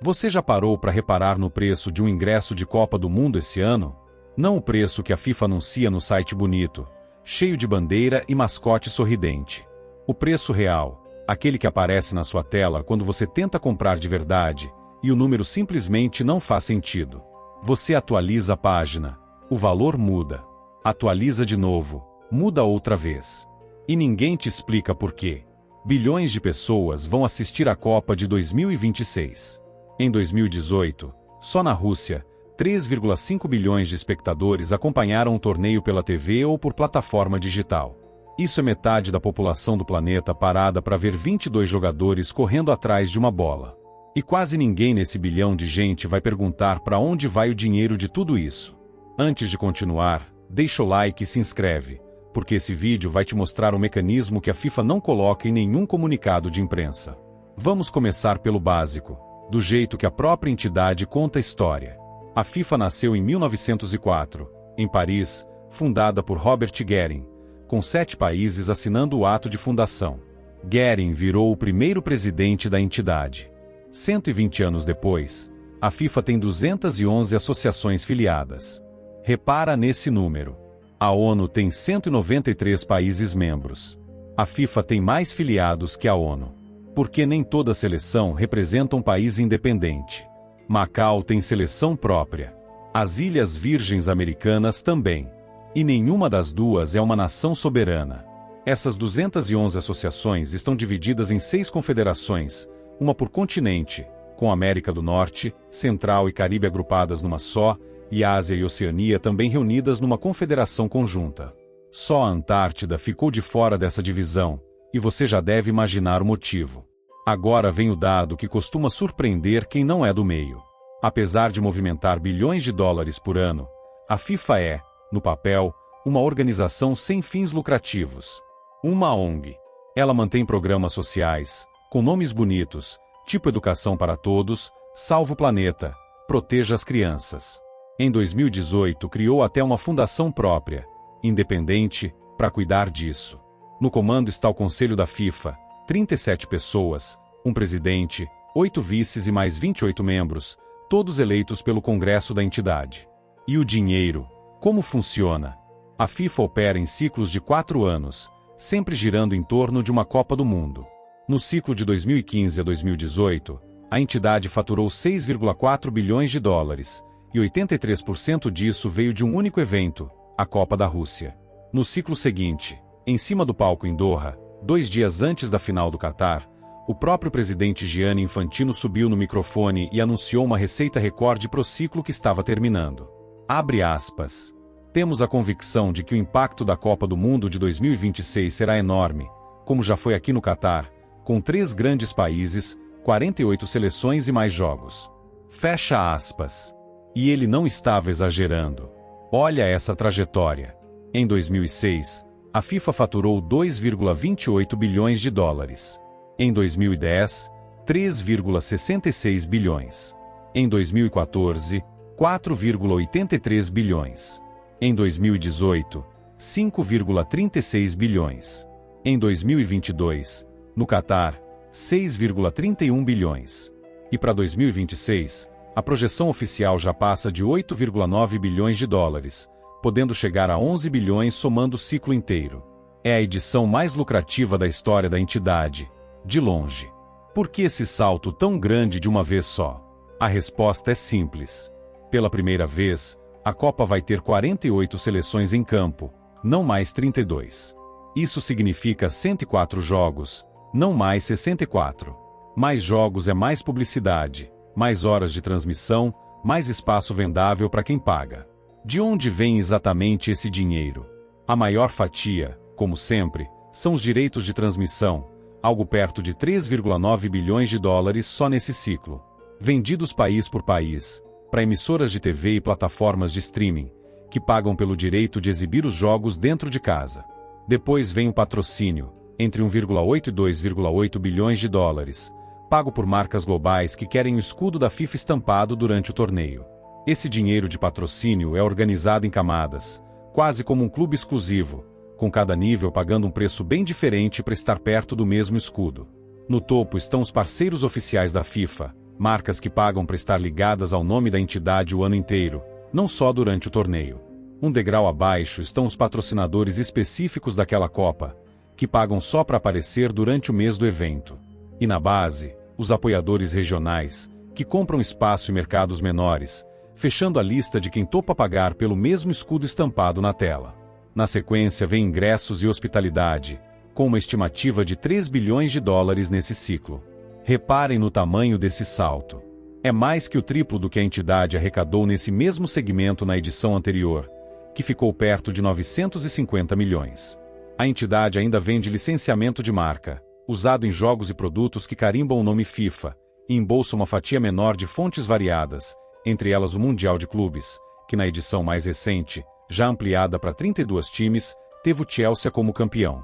Você já parou para reparar no preço de um ingresso de Copa do Mundo esse ano? Não o preço que a FIFA anuncia no site bonito, cheio de bandeira e mascote sorridente. O preço real, aquele que aparece na sua tela quando você tenta comprar de verdade, e o número simplesmente não faz sentido. Você atualiza a página, o valor muda. Atualiza de novo, muda outra vez. E ninguém te explica por quê. Bilhões de pessoas vão assistir a Copa de 2026. Em 2018, só na Rússia, 3,5 bilhões de espectadores acompanharam o torneio pela TV ou por plataforma digital. Isso é metade da população do planeta parada para ver 22 jogadores correndo atrás de uma bola. E quase ninguém nesse bilhão de gente vai perguntar para onde vai o dinheiro de tudo isso. Antes de continuar, deixa o like e se inscreve, porque esse vídeo vai te mostrar um mecanismo que a FIFA não coloca em nenhum comunicado de imprensa. Vamos começar pelo básico, do jeito que a própria entidade conta a história. A FIFA nasceu em 1904, em Paris, fundada por Robert Guerin, com 7 países assinando o ato de fundação. Guerin virou o primeiro presidente da entidade. 120 anos depois, a FIFA tem 211 associações filiadas. Repara nesse número. A ONU tem 193 países membros. A FIFA tem mais filiados que a ONU. Porque nem toda seleção representa um país independente. Macau tem seleção própria. As Ilhas Virgens Americanas também. E nenhuma das duas é uma nação soberana. Essas 211 associações estão divididas em 6 confederações, uma por continente, com América do Norte, Central e Caribe agrupadas numa só, e Ásia e Oceania também reunidas numa confederação conjunta. Só a Antártida ficou de fora dessa divisão, e você já deve imaginar o motivo. Agora vem o dado que costuma surpreender quem não é do meio. Apesar de movimentar bilhões de dólares por ano, a FIFA é, no papel, uma organização sem fins lucrativos. Uma ONG. Ela mantém programas sociais, com nomes bonitos, tipo Educação para Todos, Salva o Planeta, Proteja as Crianças. Em 2018 criou até uma fundação própria, independente, para cuidar disso. No comando está o Conselho da FIFA, 37 pessoas, um presidente, 8 vices e mais 28 membros, todos eleitos pelo Congresso da entidade. E o dinheiro? Como funciona? A FIFA opera em ciclos de 4 anos, sempre girando em torno de uma Copa do Mundo. No ciclo de 2015 a 2018, a entidade faturou 6,4 bilhões de dólares, e 83% disso veio de um único evento, a Copa da Rússia. No ciclo seguinte, em cima do palco em Doha, 2 dias antes da final do Catar, o próprio presidente Gianni Infantino subiu no microfone e anunciou uma receita recorde para o ciclo que estava terminando. Abre aspas. Temos a convicção de que o impacto da Copa do Mundo de 2026 será enorme, como já foi aqui no Catar, com 3 grandes países, 48 seleções e mais jogos. Fecha aspas. E ele não estava exagerando. Olha essa trajetória. Em 2006, a FIFA faturou 2,28 bilhões de dólares. Em 2010, 3,66 bilhões. Em 2014, 4,83 bilhões. Em 2018, 5,36 bilhões. Em 2022, no Catar, 6,31 bilhões. E para 2026, a projeção oficial já passa de 8,9 bilhões de dólares, podendo chegar a 11 bilhões somando o ciclo inteiro. É a edição mais lucrativa da história da entidade, de longe. Por que esse salto tão grande de uma vez só? A resposta é simples. Pela primeira vez, a Copa vai ter 48 seleções em campo, não mais 32. Isso significa 104 jogos, não mais 64. Mais jogos é mais publicidade, mais horas de transmissão, mais espaço vendável para quem paga. De onde vem exatamente esse dinheiro? A maior fatia, como sempre, são os direitos de transmissão, algo perto de 3,9 bilhões de dólares só nesse ciclo. Vendidos país por país, para emissoras de TV e plataformas de streaming, que pagam pelo direito de exibir os jogos dentro de casa. Depois vem o patrocínio, entre 1,8 e 2,8 bilhões de dólares, pago por marcas globais que querem o escudo da FIFA estampado durante o torneio. Esse dinheiro de patrocínio é organizado em camadas, quase como um clube exclusivo, com cada nível pagando um preço bem diferente para estar perto do mesmo escudo. No topo estão os parceiros oficiais da FIFA, Marcas que pagam para estar ligadas ao nome da entidade o ano inteiro, não só durante o torneio. Um degrau abaixo estão os patrocinadores específicos daquela Copa, que pagam só para aparecer durante o mês do evento. E na base, os apoiadores regionais, que compram espaço em mercados menores, fechando a lista de quem topa pagar pelo mesmo escudo estampado na tela. Na sequência vem ingressos e hospitalidade, com uma estimativa de 3 bilhões de dólares nesse ciclo. Reparem no tamanho desse salto. É mais que o triplo do que a entidade arrecadou nesse mesmo segmento na edição anterior, que ficou perto de 950 milhões. A entidade ainda vende licenciamento de marca, usado em jogos e produtos que carimbam o nome FIFA, e embolsa uma fatia menor de fontes variadas, entre elas o Mundial de Clubes, que na edição mais recente, já ampliada para 32 times, teve o Chelsea como campeão.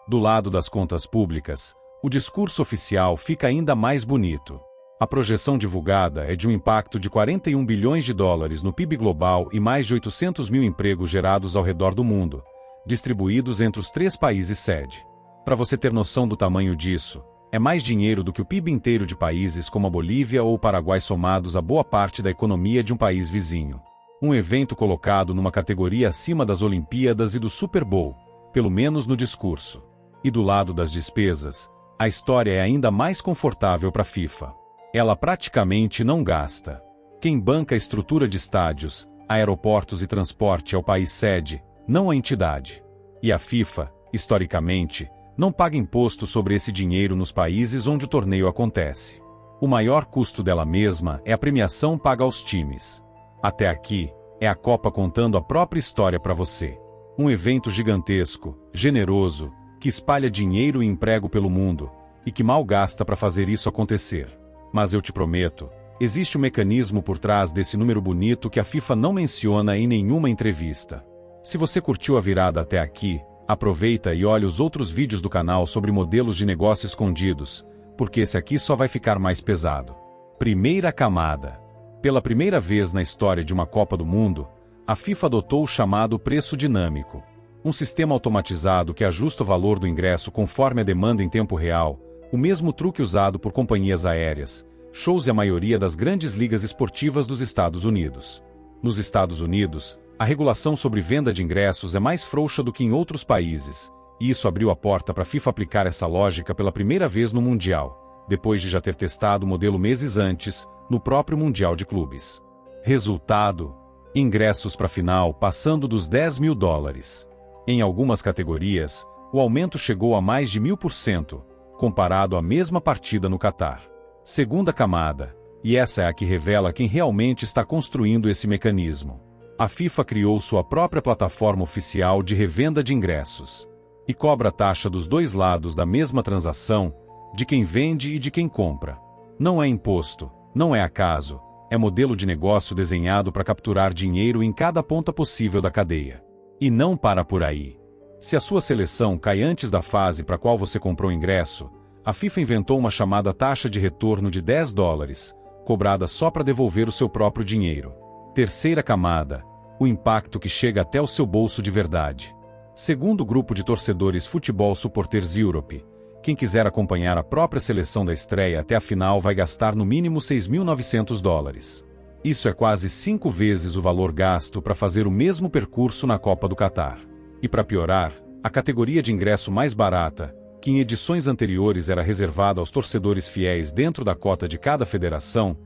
Do lado das contas públicas, o discurso oficial fica ainda mais bonito. A projeção divulgada é de um impacto de 41 bilhões de dólares no PIB global e mais de 800 mil empregos gerados ao redor do mundo, distribuídos entre os 3 países sede. Para você ter noção do tamanho disso, é mais dinheiro do que o PIB inteiro de países como a Bolívia ou o Paraguai somados a boa parte da economia de um país vizinho. Um evento colocado numa categoria acima das Olimpíadas e do Super Bowl, pelo menos no discurso. E do lado das despesas, a história é ainda mais confortável para a FIFA. Ela praticamente não gasta. Quem banca a estrutura de estádios, aeroportos e transporte é o país sede, não a entidade. E a FIFA, historicamente, não paga imposto sobre esse dinheiro nos países onde o torneio acontece. O maior custo dela mesma é a premiação paga aos times. Até aqui, é a Copa contando a própria história para você. Um evento gigantesco, generoso, que espalha dinheiro e emprego pelo mundo, e que mal gasta para fazer isso acontecer. Mas eu te prometo, existe um mecanismo por trás desse número bonito que a FIFA não menciona em nenhuma entrevista. Se você curtiu a virada até aqui, aproveita e olha os outros vídeos do canal sobre modelos de negócio escondidos, porque esse aqui só vai ficar mais pesado. Primeira camada. Pela primeira vez na história de uma Copa do Mundo, a FIFA adotou o chamado preço dinâmico. Um sistema automatizado que ajusta o valor do ingresso conforme a demanda em tempo real, o mesmo truque usado por companhias aéreas, shows e a maioria das grandes ligas esportivas dos Estados Unidos. Nos Estados Unidos, a regulação sobre venda de ingressos é mais frouxa do que em outros países, e isso abriu a porta para a FIFA aplicar essa lógica pela primeira vez no Mundial, depois de já ter testado o modelo meses antes, no próprio Mundial de Clubes. Resultado: ingressos para a final passando dos 10 mil dólares. Em algumas categorias, o aumento chegou a mais de 1000%, comparado à mesma partida no Catar. Segunda camada, e essa é a que revela quem realmente está construindo esse mecanismo. A FIFA criou sua própria plataforma oficial de revenda de ingressos. E cobra a taxa dos dois lados da mesma transação, de quem vende e de quem compra. Não é imposto, não é acaso, é modelo de negócio desenhado para capturar dinheiro em cada ponta possível da cadeia. E não para por aí. Se a sua seleção cai antes da fase para a qual você comprou o ingresso, a FIFA inventou uma chamada taxa de retorno de 10 dólares, cobrada só para devolver o seu próprio dinheiro. Terceira camada, o impacto que chega até o seu bolso de verdade. Segundo o grupo de torcedores Football Supporters Europe, quem quiser acompanhar a própria seleção da estreia até a final vai gastar no mínimo 6.900 dólares. Isso é quase 5 vezes o valor gasto para fazer o mesmo percurso na Copa do Catar. E para piorar, a categoria de ingresso mais barata, que em edições anteriores era reservada aos torcedores fiéis dentro da cota de cada federação,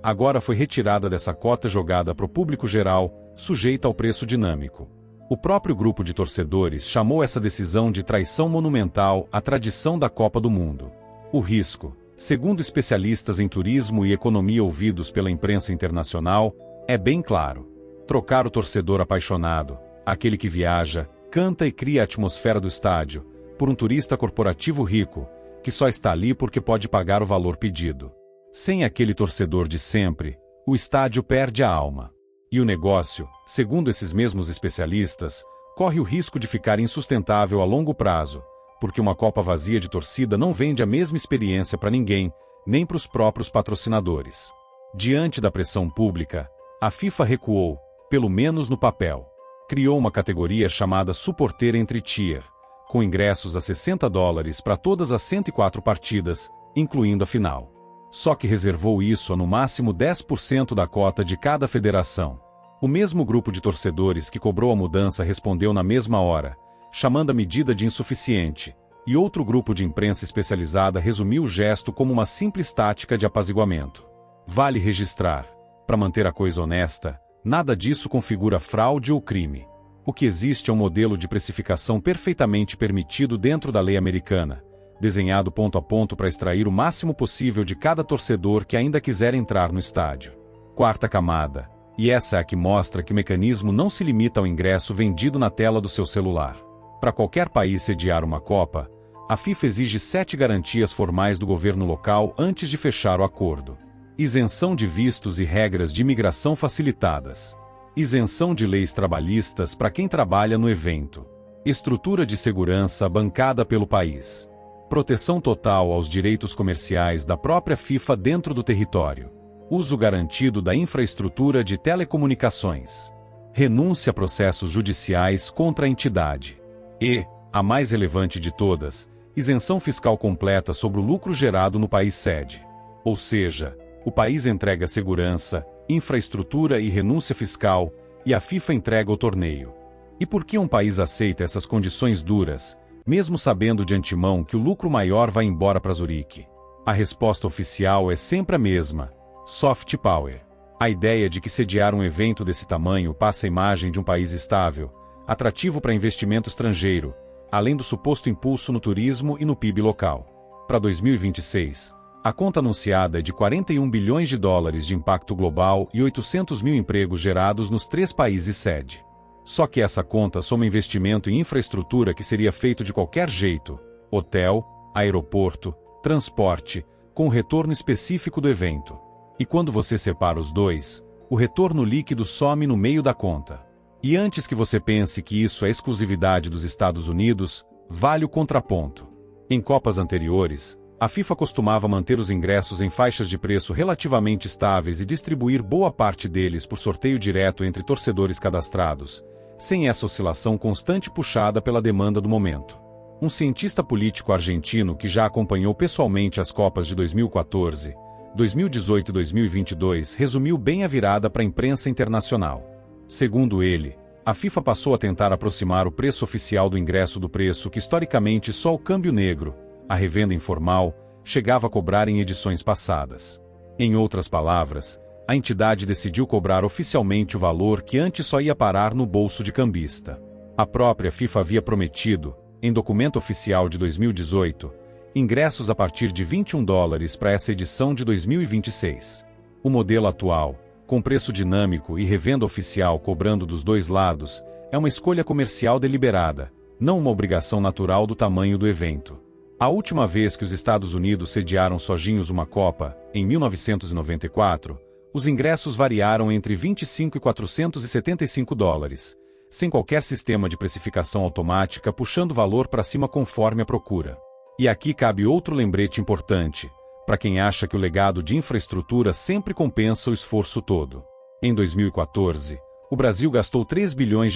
agora foi retirada dessa cota jogada para o público geral, sujeita ao preço dinâmico. O próprio grupo de torcedores chamou essa decisão de traição monumental à tradição da Copa do Mundo. O risco, segundo especialistas em turismo e economia ouvidos pela imprensa internacional, é bem claro. Trocar o torcedor apaixonado, aquele que viaja, canta e cria a atmosfera do estádio, por um turista corporativo rico, que só está ali porque pode pagar o valor pedido. Sem aquele torcedor de sempre, o estádio perde a alma. E o negócio, segundo esses mesmos especialistas, corre o risco de ficar insustentável a longo prazo, porque uma Copa vazia de torcida não vende a mesma experiência para ninguém, nem para os próprios patrocinadores. Diante da pressão pública, a FIFA recuou, pelo menos no papel. Criou uma categoria chamada Supporter Entry Tier, com ingressos a 60 dólares para todas as 104 partidas, incluindo a final. Só que reservou isso a no máximo 10% da cota de cada federação. O mesmo grupo de torcedores que cobrou a mudança respondeu na mesma hora, chamando a medida de insuficiente, e outro grupo de imprensa especializada resumiu o gesto como uma simples tática de apaziguamento. Vale registrar, para manter a coisa honesta, nada disso configura fraude ou crime. O que existe é um modelo de precificação perfeitamente permitido dentro da lei americana, desenhado ponto a ponto para extrair o máximo possível de cada torcedor que ainda quiser entrar no estádio. Quarta camada, e essa é a que mostra que o mecanismo não se limita ao ingresso vendido na tela do seu celular. Para qualquer país sediar uma Copa, a FIFA exige 7 garantias formais do governo local antes de fechar o acordo. Isenção de vistos e regras de imigração facilitadas. Isenção de leis trabalhistas para quem trabalha no evento. Estrutura de segurança bancada pelo país. Proteção total aos direitos comerciais da própria FIFA dentro do território. Uso garantido da infraestrutura de telecomunicações. Renúncia a processos judiciais contra a entidade. E, a mais relevante de todas, isenção fiscal completa sobre o lucro gerado no país sede. Ou seja, o país entrega segurança, infraestrutura e renúncia fiscal, e a FIFA entrega o torneio. E por que um país aceita essas condições duras, mesmo sabendo de antemão que o lucro maior vai embora para Zurique? A resposta oficial é sempre a mesma: soft power. A ideia de que sediar um evento desse tamanho passa a imagem de um país estável, atrativo para investimento estrangeiro, além do suposto impulso no turismo e no PIB local. Para 2026, a conta anunciada é de 41 bilhões de dólares de impacto global e 800 mil empregos gerados nos 3 países sede. Só que essa conta soma investimento em infraestrutura que seria feito de qualquer jeito: hotel, aeroporto, transporte, com retorno específico do evento. E quando você separa os dois, o retorno líquido some no meio da conta. E antes que você pense que isso é exclusividade dos Estados Unidos, vale o contraponto. Em Copas anteriores, a FIFA costumava manter os ingressos em faixas de preço relativamente estáveis e distribuir boa parte deles por sorteio direto entre torcedores cadastrados, sem essa oscilação constante puxada pela demanda do momento. Um cientista político argentino que já acompanhou pessoalmente as Copas de 2014, 2018 e 2022 resumiu bem a virada para a imprensa internacional. Segundo ele, a FIFA passou a tentar aproximar o preço oficial do ingresso do preço que historicamente só o câmbio negro, a revenda informal, chegava a cobrar em edições passadas. Em outras palavras, a entidade decidiu cobrar oficialmente o valor que antes só ia parar no bolso de cambista. A própria FIFA havia prometido, em documento oficial de 2018, ingressos a partir de $21 para essa edição de 2026. O modelo atual, com preço dinâmico e revenda oficial cobrando dos dois lados, é uma escolha comercial deliberada, não uma obrigação natural do tamanho do evento. A última vez que os Estados Unidos sediaram sozinhos uma Copa, em 1994, os ingressos variaram entre $25 e $475, sem qualquer sistema de precificação automática puxando o valor para cima conforme a procura. E aqui cabe outro lembrete importante, para quem acha que o legado de infraestrutura sempre compensa o esforço todo. Em 2014, o Brasil gastou $3 bilhões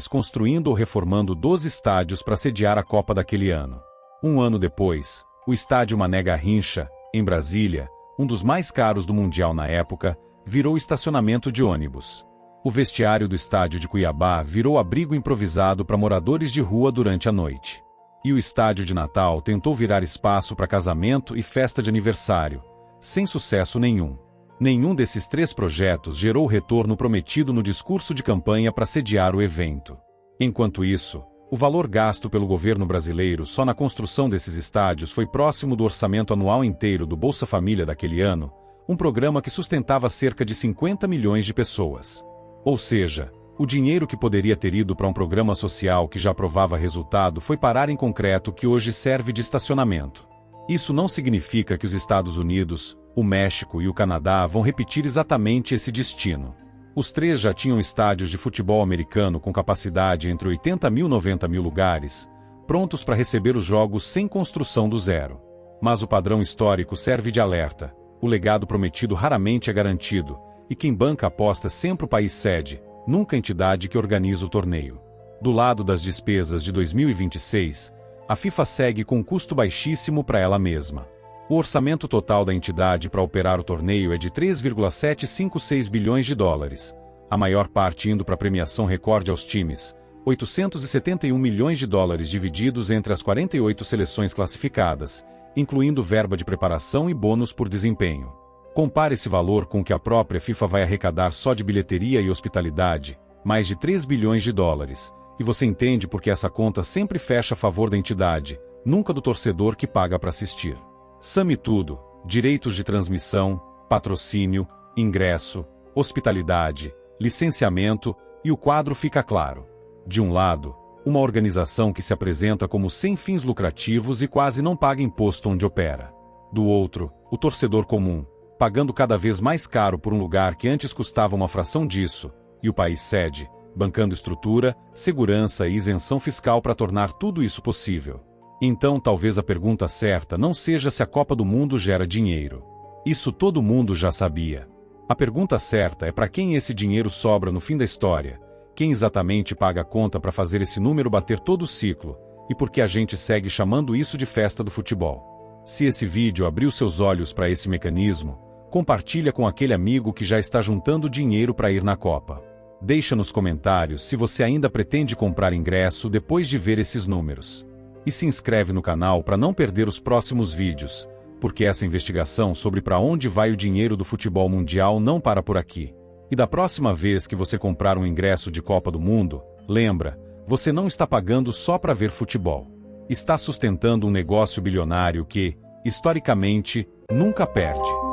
construindo ou reformando 12 estádios para sediar a Copa daquele ano. Um ano depois, o estádio Mané Garrincha, em Brasília, um dos mais caros do Mundial na época, virou estacionamento de ônibus. O vestiário do estádio de Cuiabá virou abrigo improvisado para moradores de rua durante a noite. E o estádio de Natal tentou virar espaço para casamento e festa de aniversário, sem sucesso nenhum. Nenhum desses 3 projetos gerou o retorno prometido no discurso de campanha para sediar o evento. Enquanto isso, o valor gasto pelo governo brasileiro só na construção desses estádios foi próximo do orçamento anual inteiro do Bolsa Família daquele ano, um programa que sustentava cerca de 50 milhões de pessoas. Ou seja, o dinheiro que poderia ter ido para um programa social que já provava resultado foi parar em concreto que hoje serve de estacionamento. Isso não significa que os Estados Unidos, o México e o Canadá vão repetir exatamente esse destino. Os 3 já tinham estádios de futebol americano com capacidade entre 80 mil e 90 mil lugares, prontos para receber os jogos sem construção do zero. Mas o padrão histórico serve de alerta: o legado prometido raramente é garantido, e quem banca a aposta é sempre o país sede, nunca a entidade que organiza o torneio. Do lado das despesas de 2026, a FIFA segue com um custo baixíssimo para ela mesma. O orçamento total da entidade para operar o torneio é de 3,756 bilhões de dólares, a maior parte indo para a premiação recorde aos times, 871 milhões de dólares divididos entre as 48 seleções classificadas, incluindo verba de preparação e bônus por desempenho. Compare esse valor com o que a própria FIFA vai arrecadar só de bilheteria e hospitalidade, mais de 3 bilhões de dólares, e você entende por que essa conta sempre fecha a favor da entidade, nunca do torcedor que paga para assistir. Some tudo: direitos de transmissão, patrocínio, ingresso, hospitalidade, licenciamento, e o quadro fica claro. De um lado, uma organização que se apresenta como sem fins lucrativos e quase não paga imposto onde opera. Do outro, o torcedor comum, pagando cada vez mais caro por um lugar que antes custava uma fração disso, e o país sede, bancando estrutura, segurança e isenção fiscal para tornar tudo isso possível. Então talvez a pergunta certa não seja se a Copa do Mundo gera dinheiro. Isso todo mundo já sabia. A pergunta certa é para quem esse dinheiro sobra no fim da história, quem exatamente paga a conta para fazer esse número bater todo o ciclo, e por que a gente segue chamando isso de festa do futebol. Se esse vídeo abriu seus olhos para esse mecanismo, compartilha com aquele amigo que já está juntando dinheiro para ir na Copa. Deixa nos comentários se você ainda pretende comprar ingresso depois de ver esses números. E se inscreve no canal para não perder os próximos vídeos, porque essa investigação sobre para onde vai o dinheiro do futebol mundial não para por aqui. E da próxima vez que você comprar um ingresso de Copa do Mundo, lembra, você não está pagando só para ver futebol. Está sustentando um negócio bilionário que, historicamente, nunca perde.